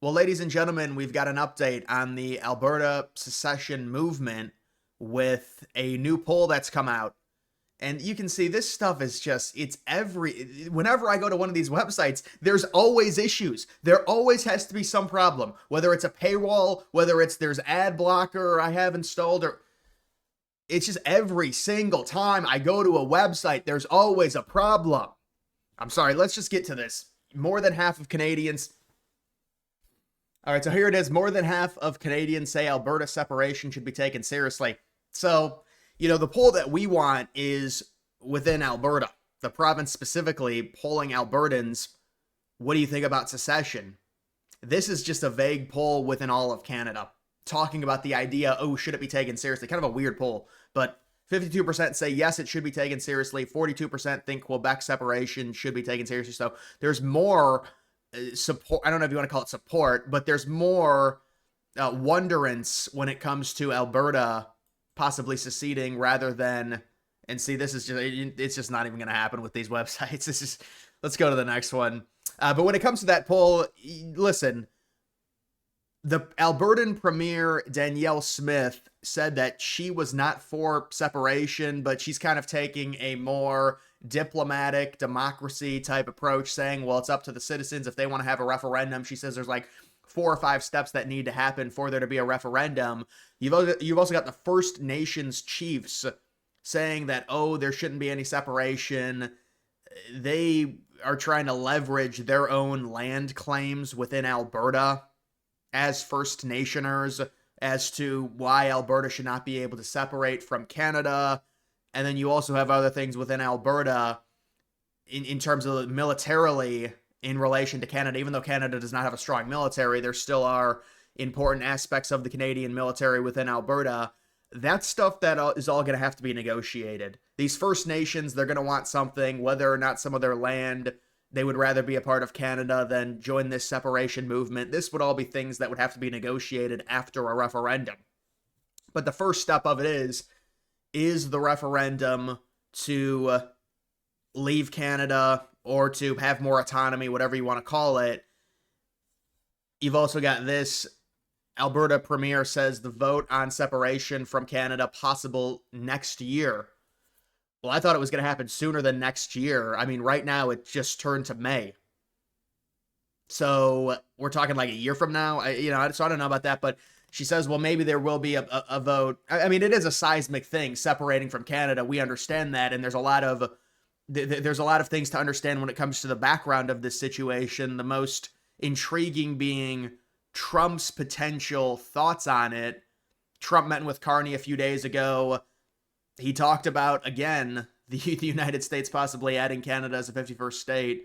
Well, ladies and gentlemen, we've got an update on the Alberta secession movement with a new poll that's come out. And you can see this stuff is just, whenever I go to one of these websites, there's always issues. There always has to be some problem, whether it's a paywall, whether there's ad blocker I have installed, or it's just every single time I go to a website, there's always a problem. I'm sorry, let's just get to this. More than half of Canadians All right, so here it is. More than half of Canadians say Alberta separation should be taken seriously. So, the poll that we want is within Alberta, the province specifically, polling Albertans. What do you think about secession? This is just a vague poll within all of Canada, talking about the idea, should it be taken seriously? Kind of a weird poll, but 52% say yes, it should be taken seriously. 42% think Quebec separation should be taken seriously. So there's more support. I don't know if you want to call it support, but there's more wonderance when it comes to Alberta possibly seceding rather than, and see, it's just not even going to happen with these websites. Let's go to the next one. But when it comes to that poll, listen, the Albertan Premier Danielle Smith said that she was not for separation, but she's kind of taking a more diplomatic democracy type approach, saying, well, it's up to the citizens if they want to have a referendum. She says there's like 4 or 5 steps that need to happen for there to be a referendum. You've also got the First Nations chiefs saying that, there shouldn't be any separation. They are trying to leverage their own land claims within Alberta as First Nationers as to why Alberta should not be able to separate from Canada. And then you also have other things within Alberta in terms of militarily in relation to Canada. Even though Canada does not have a strong military, there still are important aspects of the Canadian military within Alberta. That's stuff that is all going to have to be negotiated. These First Nations, they're going to want something, whether or not some of their land, they would rather be a part of Canada than join this separation movement. This would all be things that would have to be negotiated after a referendum. But the first step of it is the referendum to leave Canada or to have more autonomy, whatever you want to call it. You've also got this. Alberta Premier says the vote on separation from Canada possible next year. Well, I thought it was going to happen sooner than next year. I mean, right now it just turned to May. So we're talking like a year from now. So I don't know about that, but she says, well, maybe there will be a vote. I mean, it is a seismic thing separating from Canada. We understand that, and there's a lot of things to understand when it comes to the background of this situation. The most intriguing being Trump's potential thoughts on it. Trump met with Carney a few days ago. He talked about, again, the United States possibly adding Canada as a 51st state.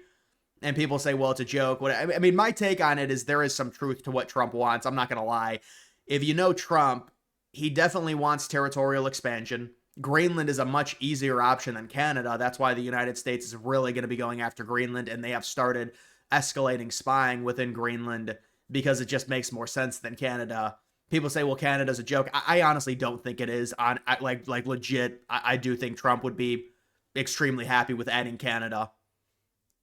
And people say, well, it's a joke. I mean, my take on it is there is some truth to what Trump wants. I'm not going to lie. If you know Trump, he definitely wants territorial expansion. Greenland is a much easier option than Canada. That's why the United States is really going to be going after Greenland, and they have started escalating spying within Greenland because it just makes more sense than Canada. People say, well, Canada's a joke. I honestly don't think it is. Legit, I do think Trump would be extremely happy with adding Canada.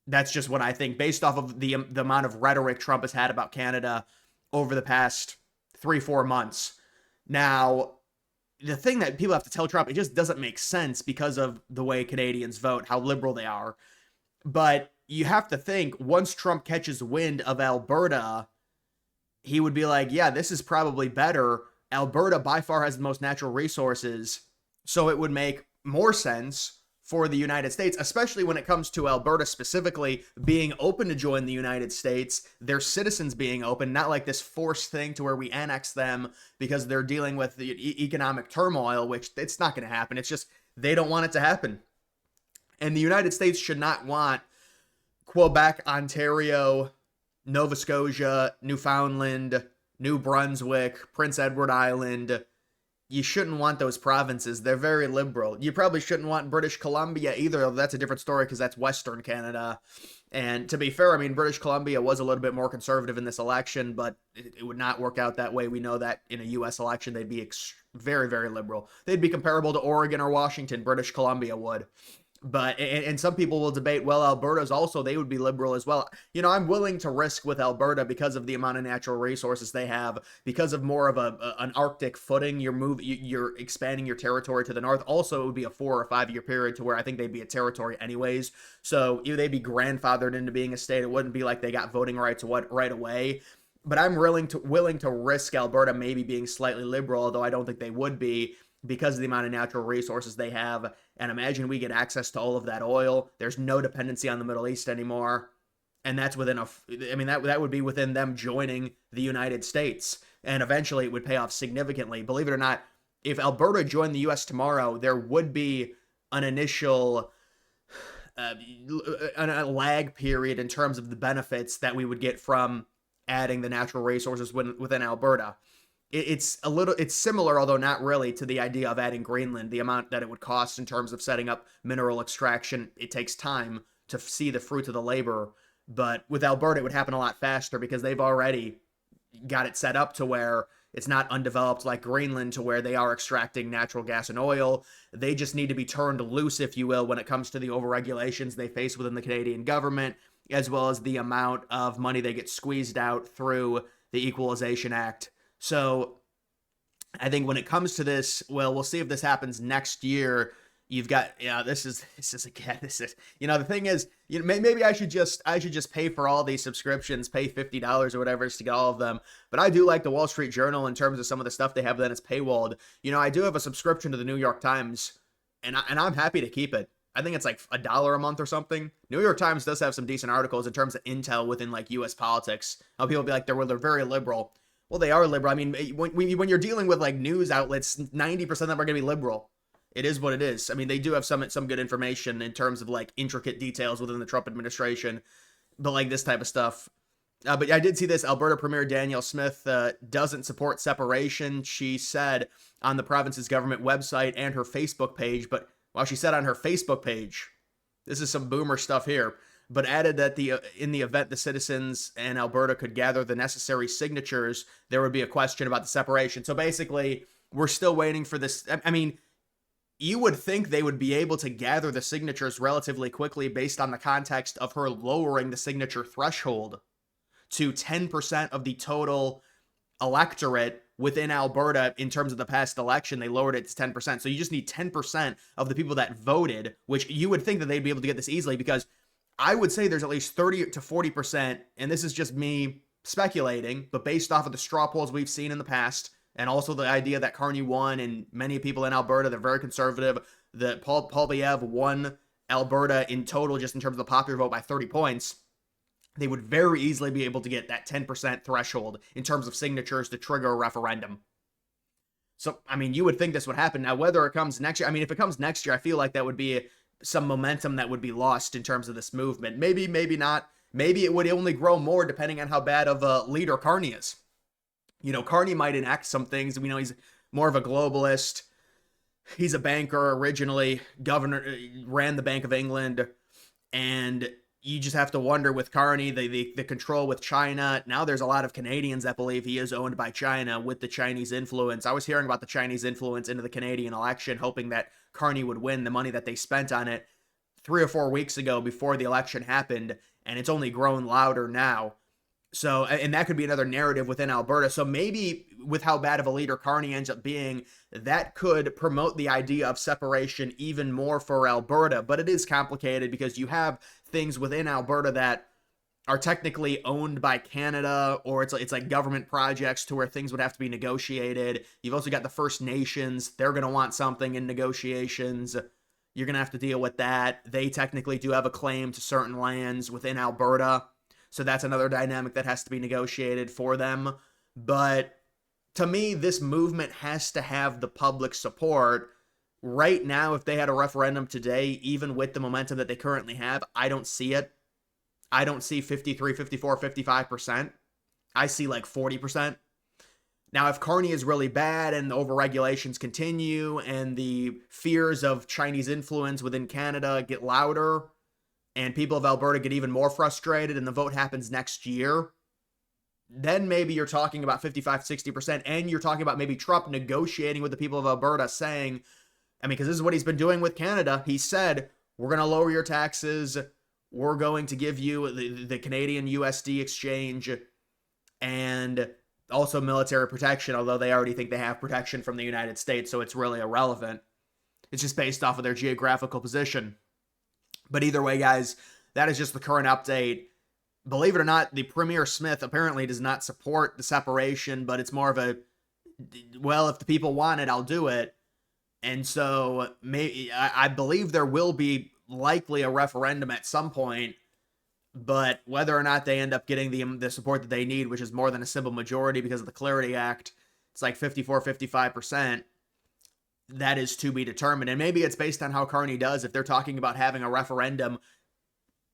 That's just what I think, based off of the amount of rhetoric Trump has had about Canada over the past 3-4 months. Now, the thing that people have to tell Trump, it just doesn't make sense because of the way Canadians vote, how liberal they are. But you have to think, once Trump catches wind of Alberta, he would be like, yeah, this is probably better. Alberta by far has the most natural resources, so it would make more sense for the United States, especially when it comes to Alberta specifically being open to join the United States, their citizens being open, not like this forced thing to where we annex them because they're dealing with the economic turmoil, which it's not going to happen. It's just they don't want it to happen. And the United States should not want Quebec, Ontario, Nova Scotia, Newfoundland, New Brunswick, Prince Edward Island. You shouldn't want those provinces. They're very liberal. You probably shouldn't want British Columbia either. That's a different story because that's Western Canada. And to be fair, I mean, British Columbia was a little bit more conservative in this election, but it would not work out that way. We know that in a U.S. election, they'd be very, very liberal. They'd be comparable to Oregon or Washington. British Columbia would. But and some people will debate, well, Alberta's also, they would be liberal as well. I'm willing to risk with Alberta because of the amount of natural resources they have, because of more of an Arctic footing. You're expanding your territory to the north. Also, it would be a 4 or 5 year period to where I think they'd be a territory anyways. So they'd be grandfathered into being a state. It wouldn't be like they got voting rights right away. But I'm willing to risk Alberta maybe being slightly liberal, although I don't think they would be, because of the amount of natural resources they have. And imagine we get access to all of that oil. There's no dependency on the Middle East anymore. And that's within that would be within them joining the United States. And eventually it would pay off significantly. Believe it or not, if Alberta joined the U.S. tomorrow, there would be an initial a lag period in terms of the benefits that we would get from adding the natural resources within Alberta. It's similar, although not really, to the idea of adding Greenland. The amount that it would cost in terms of setting up mineral extraction, it takes time to see the fruits of the labor. But with Alberta, it would happen a lot faster because they've already got it set up to where it's not undeveloped like Greenland, to where they are extracting natural gas and oil. They just need to be turned loose, if you will, when it comes to the overregulations they face within the Canadian government, as well as the amount of money they get squeezed out through the Equalization Act. So I think when it comes to this, well, we'll see if this happens next year. You've got, this is the thing is, maybe I should just pay for all these subscriptions, pay $50 or whatever to get all of them. But I do like the Wall Street Journal in terms of some of the stuff they have, then it's paywalled. I do have a subscription to the New York Times, and I'm happy to keep it. I think it's like $1 a month or something. New York Times does have some decent articles in terms of intel within like U.S. politics. How people be like, they're very liberal. Well, they are liberal. I mean, when you're dealing with like news outlets, 90% of them are going to be liberal. It is what it is. I mean, they do have some good information in terms of like intricate details within the Trump administration, but like this type of stuff. But I did see this. Alberta Premier Danielle Smith doesn't support separation, she said on the province's government website and her Facebook page. But while she said on her Facebook page, this is some boomer stuff here, but added that in the event the citizens in Alberta could gather the necessary signatures, there would be a question about the separation. So basically, we're still waiting for this. I mean, you would think they would be able to gather the signatures relatively quickly based on the context of her lowering the signature threshold to 10% of the total electorate within Alberta. In terms of the past election, they lowered it to 10%. So you just need 10% of the people that voted, which you would think that they'd be able to get this easily, because I would say there's at least 30 to 40%, and this is just me speculating, but based off of the straw polls we've seen in the past, and also the idea that Carney won, and many people in Alberta, they're very conservative, that Paul Poilievre won Alberta in total, just in terms of the popular vote, by 30 points, they would very easily be able to get that 10% threshold in terms of signatures to trigger a referendum. So, I mean, you would think this would happen. Now, whether it comes next year, I mean, if it comes next year, I feel like that would be some momentum that would be lost in terms of this movement. Maybe, maybe not. Maybe it would only grow more depending on how bad of a leader Carney is. Carney might enact some things. He's more of a globalist. He's a banker originally, ran the Bank of England. And you just have to wonder with Carney, the control with China. Now there's a lot of Canadians that believe he is owned by China with the Chinese influence. I was hearing about the Chinese influence into the Canadian election, hoping that Carney would win, the money that they spent on it 3 or 4 weeks ago before the election happened. And it's only grown louder now. So, and that could be another narrative within Alberta. So maybe with how bad of a leader Carney ends up being, that could promote the idea of separation even more for Alberta. But it is complicated because you have things within Alberta that are technically owned by Canada, or it's like government projects to where things would have to be negotiated. You've also got the First Nations. They're going to want something in negotiations. You're going to have to deal with that. They technically do have a claim to certain lands within Alberta. So that's another dynamic that has to be negotiated for them. But to me, this movement has to have the public support. Right now, if they had a referendum today, even with the momentum that they currently have, I don't see it. I don't see 53, 54, 55%. I see like 40%. Now, if Carney is really bad and the overregulations continue and the fears of Chinese influence within Canada get louder, and people of Alberta get even more frustrated and the vote happens next year, then maybe you're talking about 55, 60%, and you're talking about maybe Trump negotiating with the people of Alberta saying, because this is what he's been doing with Canada. He said, We're going to lower your taxes. We're going to give you the Canadian USD exchange and also military protection, although they already think they have protection from the United States, so it's really irrelevant. It's just based off of their geographical position. But either way, guys, that is just the current update. Believe it or not, the Premier Smith apparently does not support the separation, but it's more of a, well, if the people want it, I'll do it. And so maybe I believe there will be likely a referendum at some point, but whether or not they end up getting the support that they need, which is more than a simple majority because of the Clarity Act, it's like 55%, that is to be determined. And maybe it's based on how Carney does. If they're talking about having a referendum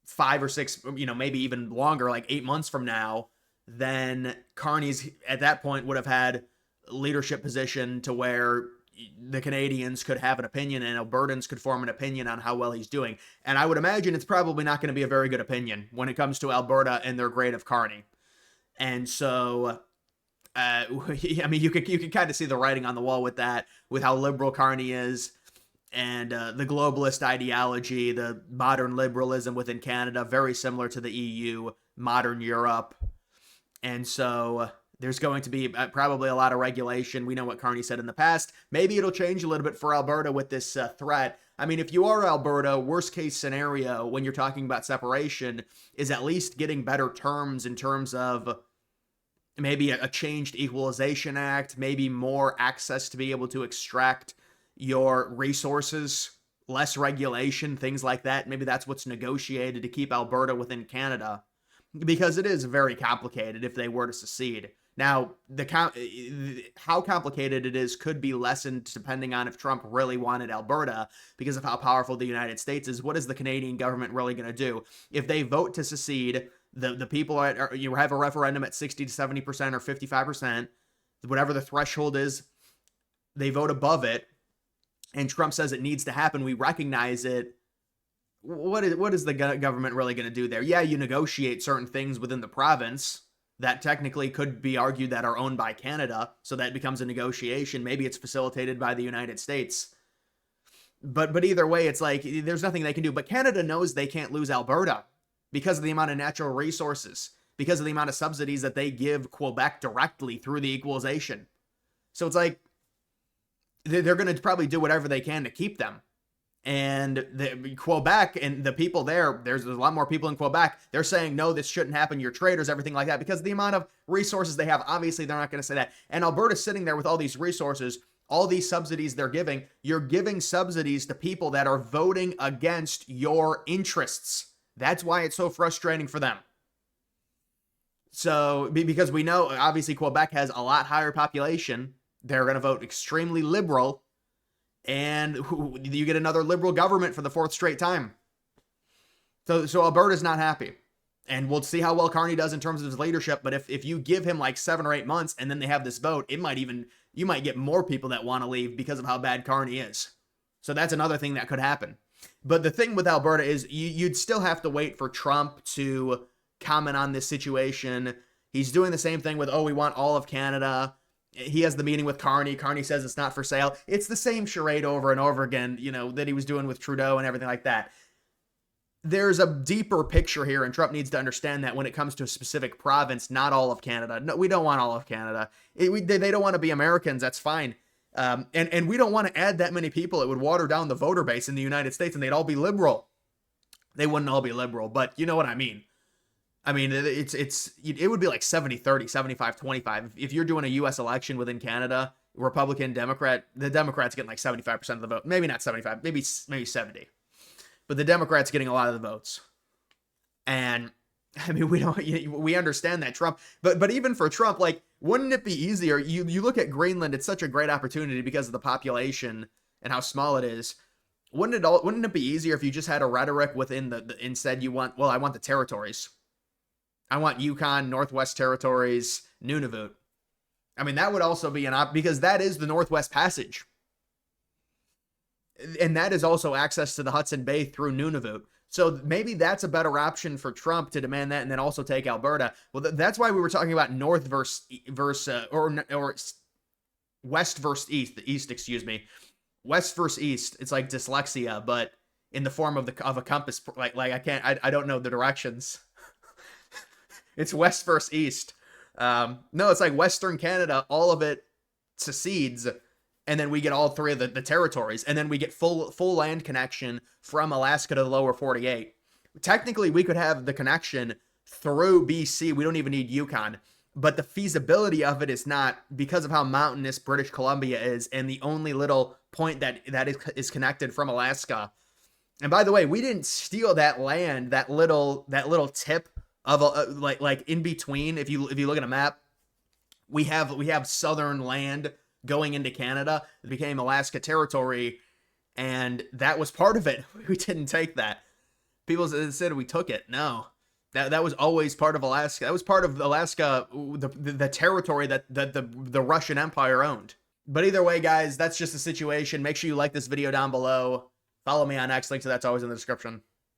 5 or 6, maybe even longer, like 8 months from now, then Carney's at that point would have had leadership position to where the Canadians could have an opinion and Albertans could form an opinion on how well he's doing. And I would imagine it's probably not going to be a very good opinion when it comes to Alberta and their grade of Carney. And so, I mean, you could kind of see the writing on the wall with that, with how liberal Carney is, and the globalist ideology, the modern liberalism within Canada, very similar to the EU, modern Europe. And so there's going to be probably a lot of regulation. We know what Carney said in the past. Maybe it'll change a little bit for Alberta with this threat. I mean, if you are Alberta, worst case scenario when you're talking about separation is at least getting better terms in terms of maybe a changed equalization act, maybe more access to be able to extract your resources, less regulation, things like that. Maybe that's what's negotiated to keep Alberta within Canada, because it is very complicated if they were to secede. Now, how complicated it is could be lessened depending on if Trump really wanted Alberta, because of how powerful the United States is. What is the Canadian government really going to do? If they vote to secede, the people you have a referendum at 60 to 70% or 55%, whatever the threshold is, they vote above it, and Trump says it needs to happen. We recognize it. What is the government really going to do there? Yeah, you negotiate certain things within the province that technically could be argued that are owned by Canada, so that becomes a negotiation. Maybe it's facilitated by the United States. But either way, it's like there's nothing they can do. But Canada knows they can't lose Alberta because of the amount of natural resources, because of the amount of subsidies that they give Quebec directly through the equalization. So it's like they're going to probably do whatever they can to keep them. And Quebec and the people there's a lot more people in Quebec. They're saying, no, this shouldn't happen. You're traitors, everything like that, because of the amount of resources they have. Obviously, they're not going to say that. And Alberta's sitting there with all these resources, all these subsidies they're giving. You're giving subsidies to people that are voting against your interests. That's why it's so frustrating for them. So, because we know, obviously, Quebec has a lot higher population. They're going to vote extremely liberal. And you get another liberal government for the 4th straight time. So Alberta's not happy. And we'll see how well Carney does in terms of his leadership. But if you give him like 7 or 8 months and then they have this vote, you might get more people that want to leave because of how bad Carney is. So that's another thing that could happen. But the thing with Alberta is you'd still have to wait for Trump to comment on this situation. He's doing the same thing with, we want all of Canada. He has the meeting with Carney. Carney says it's not for sale. It's the same charade over and over again, that he was doing with Trudeau and everything like that. There's a deeper picture here, and Trump needs to understand that when it comes to a specific province, not all of Canada. No, we don't want all of Canada. They don't want to be Americans. That's fine. And we don't want to add that many people. It would water down the voter base in the United States, and they'd all be liberal. They wouldn't all be liberal, but you know what I mean. I mean, it would be like 70-30, 75-25. If you're doing a U.S. election within Canada, Republican, Democrat, the Democrats getting like 75% of the vote. Maybe not 75, maybe 70. But the Democrats getting a lot of the votes. And I mean, we understand that Trump, but even for Trump, like, wouldn't it be easier? You look at Greenland, it's such a great opportunity because of the population and how small it is. Wouldn't it be easier if you just had a rhetoric within and said I want the territories. I want Yukon, Northwest Territories, Nunavut. I mean, that would also be because that is the Northwest Passage. And that is also access to the Hudson Bay through Nunavut. So maybe that's a better option for Trump to demand that and then also take Alberta. Well, that's why we were talking about North versus West versus East. East, excuse me. West versus East. It's like dyslexia, but in the form of a compass. Like I don't know the directions. It's west versus east. No, it's like Western Canada, all of it secedes, and then we get all three of the territories, and then we get full land connection from Alaska to the lower 48. Technically, we could have the connection through BC. We don't even need Yukon, but the feasibility of it is not, because of how mountainous British Columbia is, and the only little point that is connected from Alaska. And by the way, we didn't steal that land, that little tip of like in between. If you look at a map, we have southern land going into Canada. It became Alaska territory, and that was part of it. We didn't take that. People said we took it. No, that was always part of Alaska. That was part of Alaska, the territory that the Russian Empire owned. But either way, guys, that's just the situation. Make sure you like this video down below. Follow me on X. Link to that's always in the description.